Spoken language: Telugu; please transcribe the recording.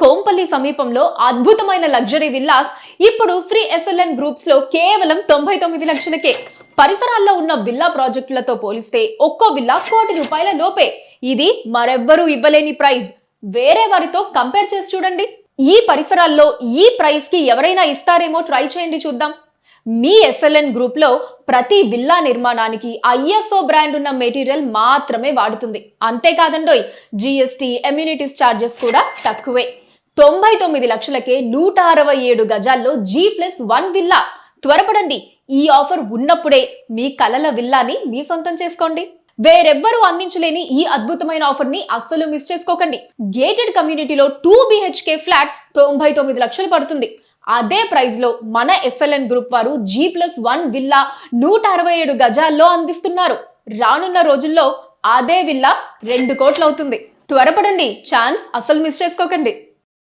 కోంపల్లి సమీపంలో అద్భుతమైన లగ్జరీ విల్లాస్ ఇప్పుడు శ్రీ ఎస్ఎల్ఎన్ గ్రూప్స్ లో కేవలం 99 లక్షలకే. పరిసరాల్లో ఉన్న విల్లా ప్రాజెక్టులతో పోలిస్తే ఒక్కో విల్లా ₹1,00,00,000 లోపే. ఇది మరెవ్వరూ ఇవ్వలేని ప్రైస్. వేరే వారితో కంపేర్ చేసి చూడండి. ఈ పరిసరాల్లో ఈ ప్రైస్ కి ఎవరైనా ఇస్తారేమో ట్రై చేయండి చూద్దాం. మీ ఎస్ఎల్ఎన్ గ్రూప్ లో ప్రతి విల్లా నిర్మాణానికి ఐఎస్ఓ బ్రాండ్ ఉన్న మెటీరియల్ మాత్రమే వాడుతుంది. అంతేకాదండోయ్, జిఎస్టీ, ఎమ్యూనిటీస్ చార్జెస్ కూడా తక్కువే. 99 లక్షలకే 167 గజాల్లో G+1 విల్లా. త్వరపడండి, ఈ ఆఫర్ ఉన్నప్పుడే మీ కలల విల్లాని మీ సొంతం చేసుకోండి. వేరెవ్వరూ అందించలేని ఈ అద్భుతమైన ఆఫర్ ని అస్సలు మిస్ చేసుకోకండి. గేటెడ్ కమ్యూనిటీలో 2 BHK ఫ్లాట్ 99 లక్షలు పడుతుంది. అదే ప్రైస్ లో మన ఎస్ఎల్ఎన్ గ్రూప్ వారు G+1 విల్లా 167 గజాల్లో అందిస్తున్నారు. రానున్న రోజుల్లో అదే విల్లా 2 కోట్లు అవుతుంది. త్వరపడండి, ఛాన్స్ అస్సలు మిస్ చేసుకోకండి.